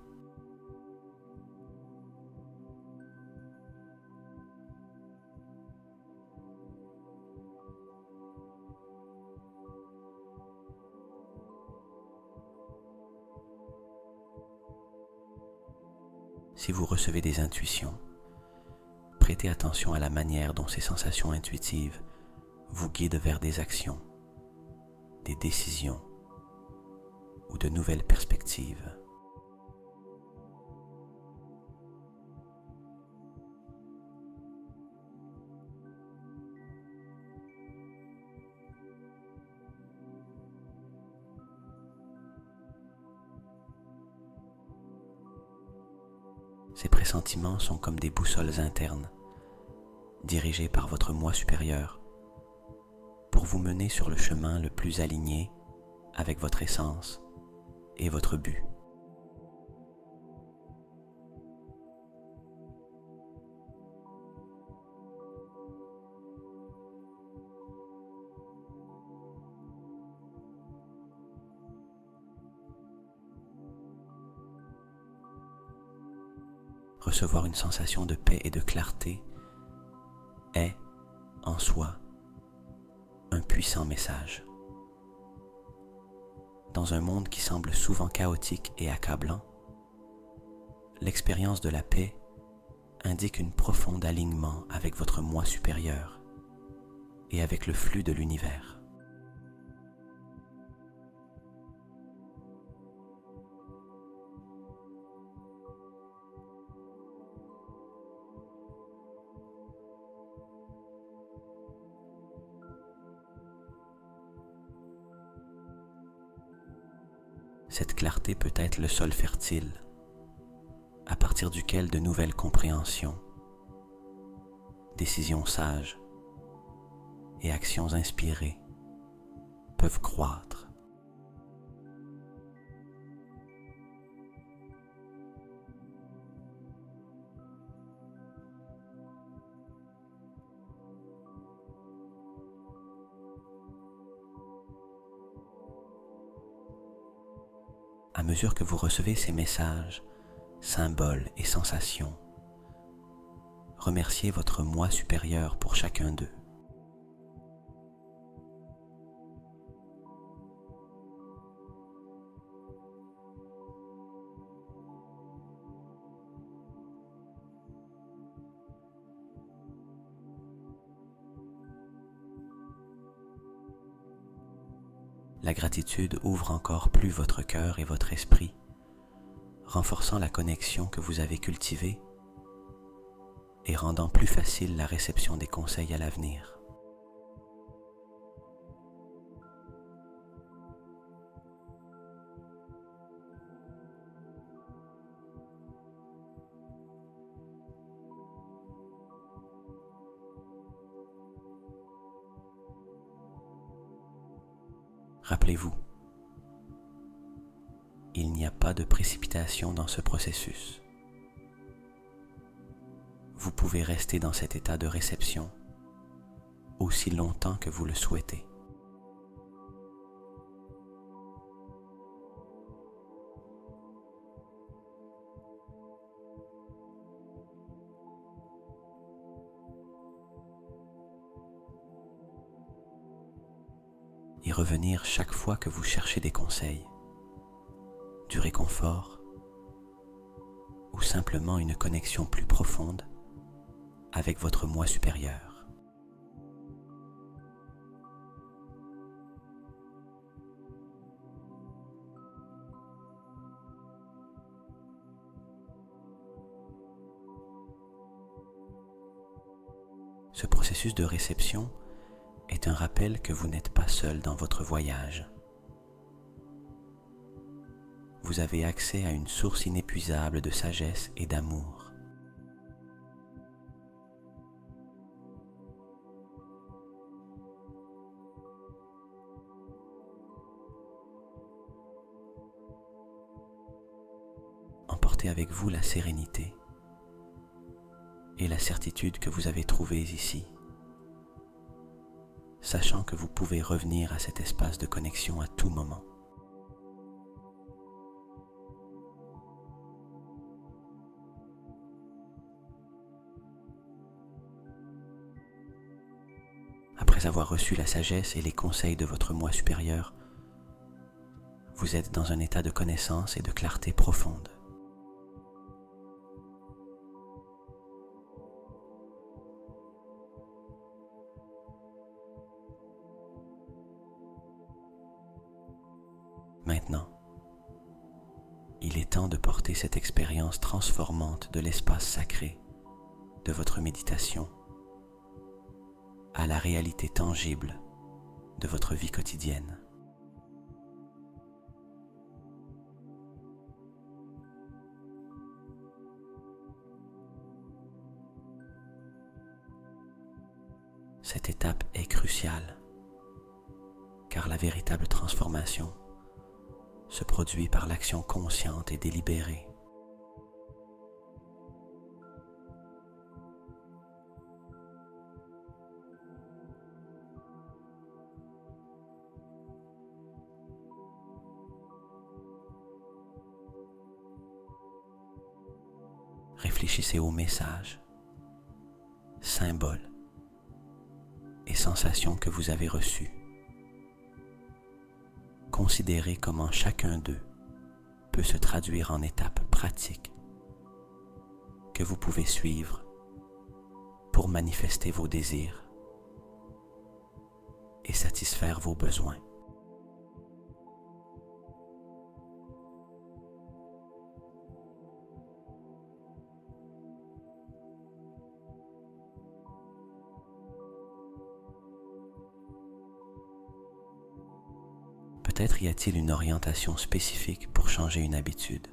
Si vous recevez des intuitions, prêtez attention à la manière dont ces sensations intuitives vous guident vers des actions, des décisions ou de nouvelles perspectives. Ces pressentiments sont comme des boussoles internes, dirigées par votre moi supérieur, pour vous mener sur le chemin le plus aligné avec votre essence et votre but. Recevoir une sensation de paix et de clarté est, en soi, un puissant message. Dans un monde qui semble souvent chaotique et accablant, l'expérience de la paix indique un profond alignement avec votre moi supérieur et avec le flux de l'univers. Cette clarté peut être le sol fertile, à partir duquel de nouvelles compréhensions, décisions sages et actions inspirées peuvent croître. À mesure que vous recevez ces messages, symboles et sensations, remerciez votre moi supérieur pour chacun d'eux. La gratitude ouvre encore plus votre cœur et votre esprit, renforçant la connexion que vous avez cultivée et rendant plus facile la réception des conseils à l'avenir. Rappelez-vous, il n'y a pas de précipitation dans ce processus. Vous pouvez rester dans cet état de réception aussi longtemps que vous le souhaitez. Y revenir chaque fois que vous cherchez des conseils, du réconfort ou simplement une connexion plus profonde avec votre moi supérieur. Ce processus de réception est un rappel que vous n'êtes pas seul dans votre voyage. Vous avez accès à une source inépuisable de sagesse et d'amour. Emportez avec vous la sérénité et la certitude que vous avez trouvées ici. sachant que vous pouvez revenir à cet espace de connexion à tout moment. Après avoir reçu la sagesse et les conseils de votre moi supérieur, vous êtes dans un état de connaissance et de clarté profonde. Maintenant, il est temps de porter cette expérience transformante de l'espace sacré de votre méditation à la réalité tangible de votre vie quotidienne. Cette étape est cruciale, car la véritable transformation se produit par l'action consciente et délibérée. Réfléchissez aux messages, symboles et sensations que vous avez reçus. Considérez comment chacun d'eux peut se traduire en étapes pratiques que vous pouvez suivre pour manifester vos désirs et satisfaire vos besoins. Peut-être y a-t-il une orientation spécifique pour changer une habitude,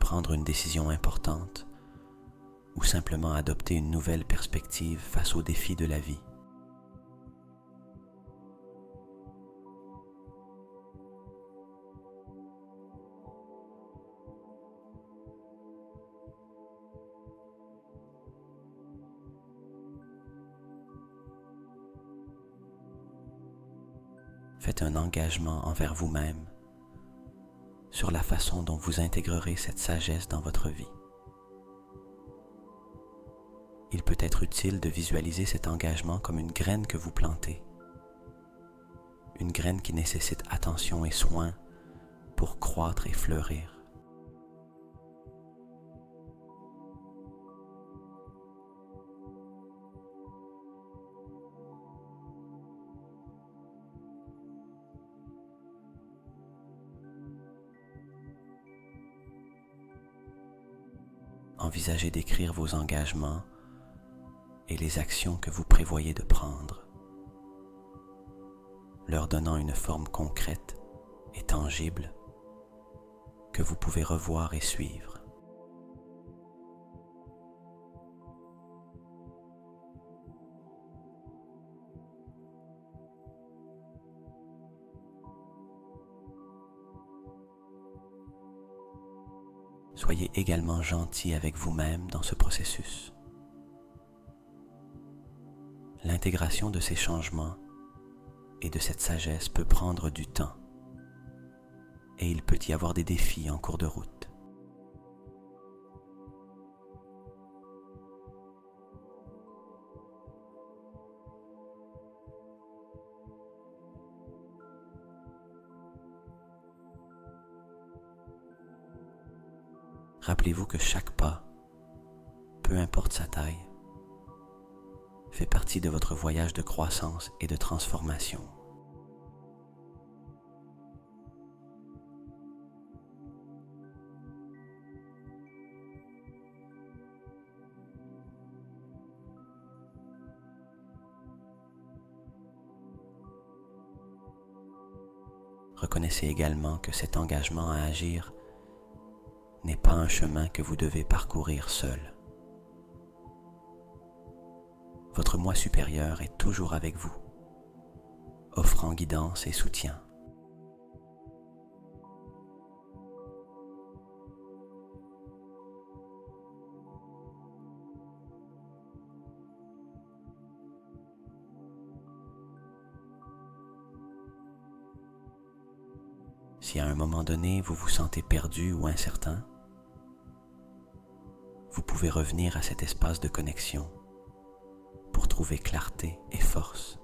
prendre une décision importante ou simplement adopter une nouvelle perspective face aux défis de la vie. Faites un engagement envers vous-même sur la façon dont vous intégrerez cette sagesse dans votre vie. Il peut être utile de visualiser cet engagement comme une graine que vous plantez, une graine qui nécessite attention et soin pour croître et fleurir. Envisagez d'écrire vos engagements et les actions que vous prévoyez de prendre, leur donnant une forme concrète et tangible que vous pouvez revoir et suivre. Soyez également gentil avec vous-même dans ce processus. L'intégration de ces changements et de cette sagesse peut prendre du temps, et il peut y avoir des défis en cours de route. Rappelez-vous que chaque pas, peu importe sa taille, fait partie de votre voyage de croissance et de transformation. Reconnaissez également que cet engagement à agir n'est pas un chemin que vous devez parcourir seul. Votre moi supérieur est toujours avec vous, offrant guidance et soutien. Si à un moment donné vous vous sentez perdu ou incertain, vous pouvez revenir à cet espace de connexion pour trouver clarté et force.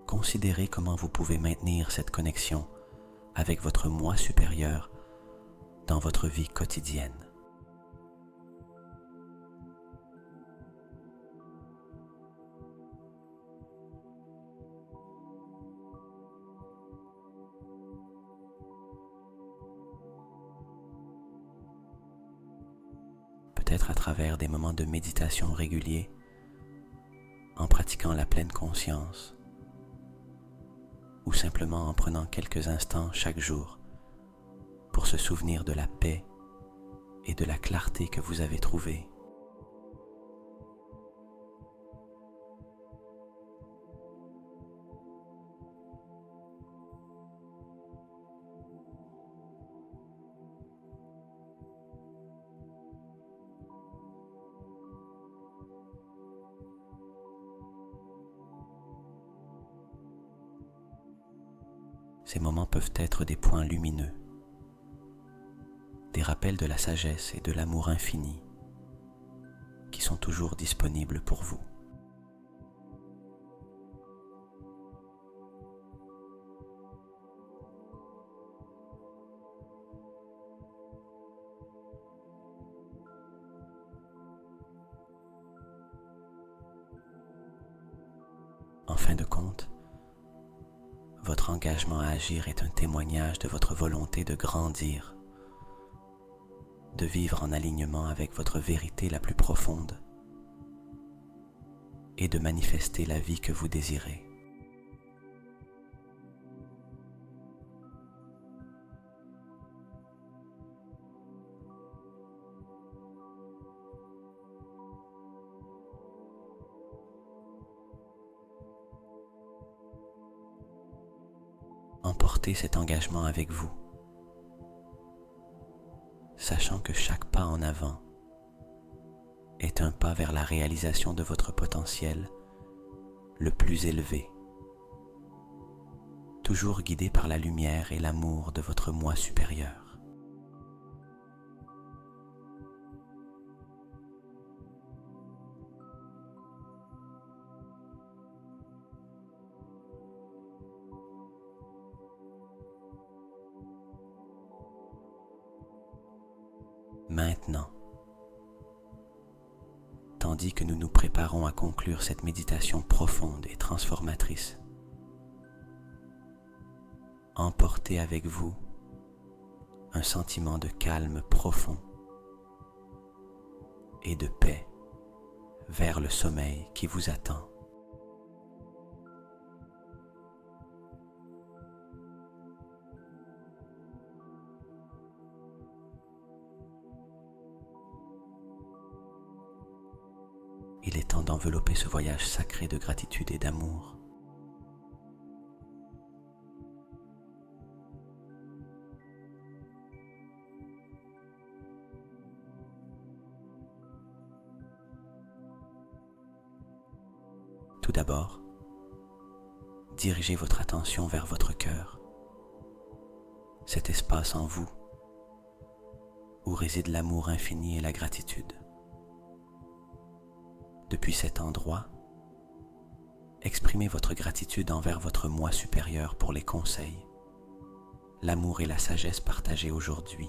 Considérez comment vous pouvez maintenir cette connexion avec votre moi supérieur dans votre vie quotidienne. Peut-être à travers des moments de méditation réguliers, en pratiquant la pleine conscience, ou simplement en prenant quelques instants chaque jour pour se souvenir de la paix et de la clarté que vous avez trouvée. Ces moments peuvent être des points lumineux, des rappels de la sagesse et de l'amour infini qui sont toujours disponibles pour vous. En fin de compte, votre engagement à agir est un témoignage de votre volonté de grandir, de vivre en alignement avec votre vérité la plus profonde et de manifester la vie que vous désirez. Emportez cet engagement avec vous, sachant que chaque pas en avant est un pas vers la réalisation de votre potentiel le plus élevé, toujours guidé par la lumière et l'amour de votre moi supérieur. Maintenant, tandis que nous nous préparons à conclure cette méditation profonde et transformatrice, emportez avec vous un sentiment de calme profond et de paix vers le sommeil qui vous attend. Il est temps d'envelopper ce voyage sacré de gratitude et d'amour. Tout d'abord, dirigez votre attention vers votre cœur, cet espace en vous où réside l'amour infini et la gratitude. Depuis cet endroit, exprimez votre gratitude envers votre moi supérieur pour les conseils, l'amour et la sagesse partagés aujourd'hui.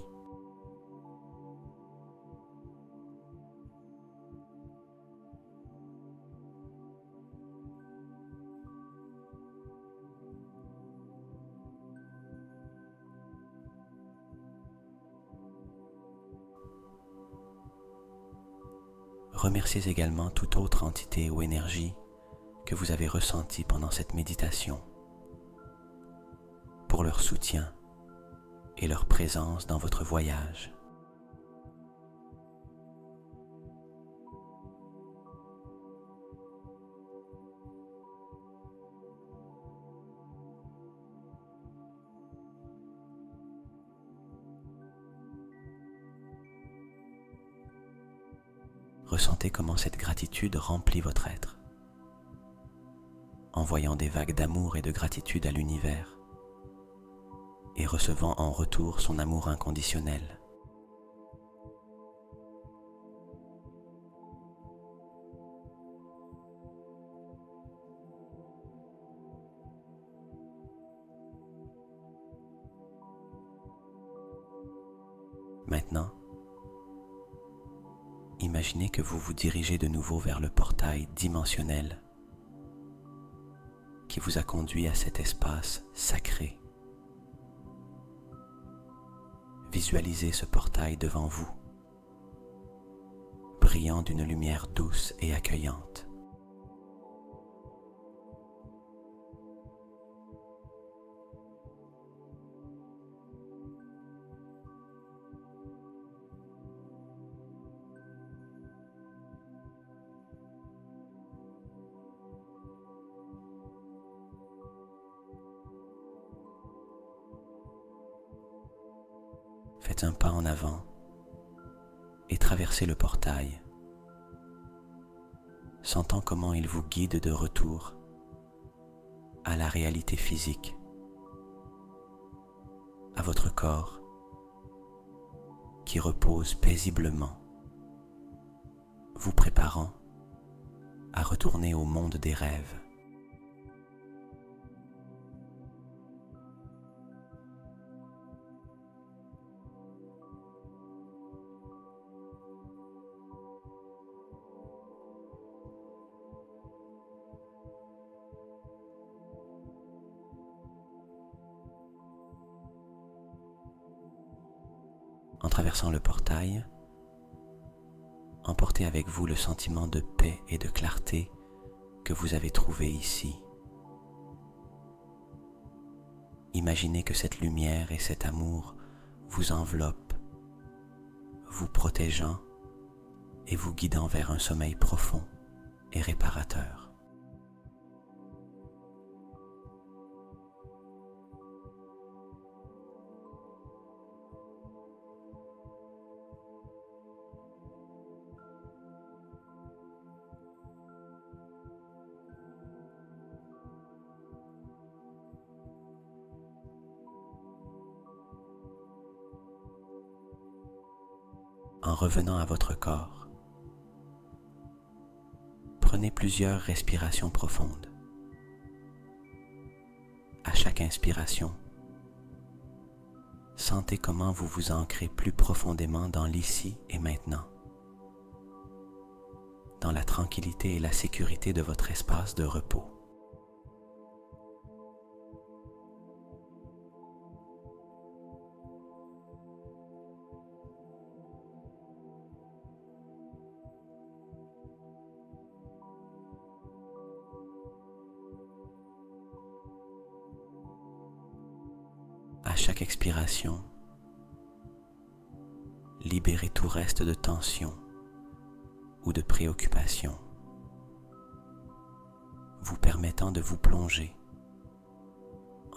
Remerciez également toute autre entité ou énergie que vous avez ressentie pendant cette méditation pour leur soutien et leur présence dans votre voyage. Ressentez comment cette gratitude remplit votre être, envoyant des vagues d'amour et de gratitude à l'univers et recevant en retour son amour inconditionnel. Maintenant, imaginez que vous vous dirigez de nouveau vers le portail dimensionnel qui vous a conduit à cet espace sacré. Visualisez ce portail devant vous, brillant d'une lumière douce et accueillante. Faites un pas en avant et traversez le portail, sentant comment il vous guide de retour à la réalité physique, à votre corps qui repose paisiblement, vous préparant à retourner au monde des rêves. En traversant le portail, emportez avec vous le sentiment de paix et de clarté que vous avez trouvé ici. Imaginez que cette lumière et cet amour vous enveloppent, vous protégeant et vous guidant vers un sommeil profond et réparateur. En revenant à votre corps, prenez plusieurs respirations profondes. À chaque inspiration, sentez comment vous vous ancrez plus profondément dans l'ici et maintenant, dans la tranquillité et la sécurité de votre espace de repos. À chaque expiration, libérez tout reste de tension ou de préoccupation, vous permettant de vous plonger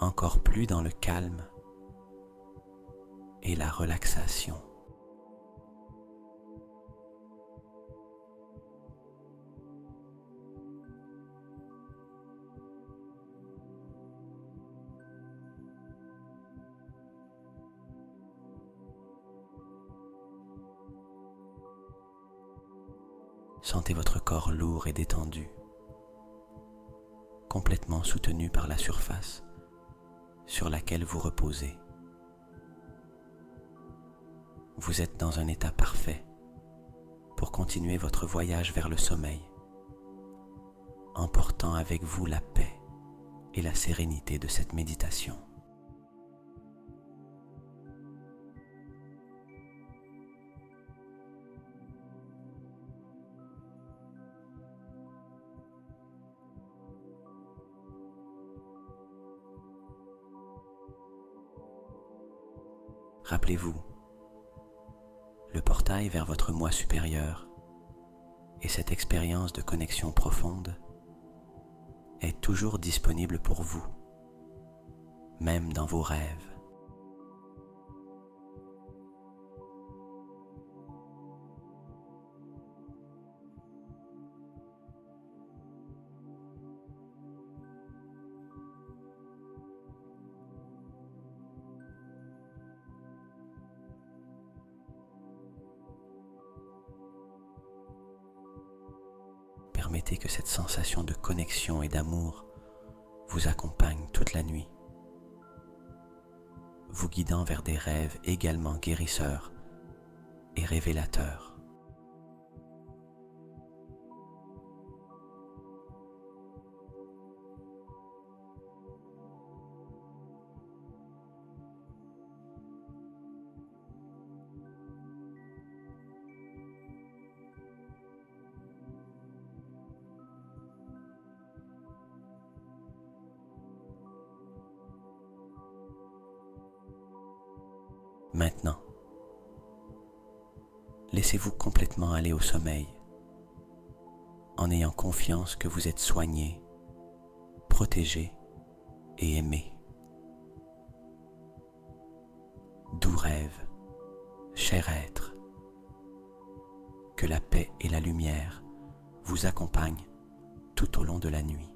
encore plus dans le calme et la relaxation. Sentez votre corps lourd et détendu, complètement soutenu par la surface sur laquelle vous reposez. Vous êtes dans un état parfait pour continuer votre voyage vers le sommeil, emportant avec vous la paix et la sérénité de cette méditation. Rappelez-vous, le portail vers votre moi supérieur et cette expérience de connexion profonde est toujours disponible pour vous, même dans vos rêves. permettez que cette sensation de connexion et d'amour vous accompagne toute la nuit, vous guidant vers des rêves également guérisseurs et révélateurs. Maintenant, laissez-vous complètement aller au sommeil, en ayant confiance que vous êtes soigné, protégé et aimé. Doux rêve, cher être, que la paix et la lumière vous accompagnent tout au long de la nuit.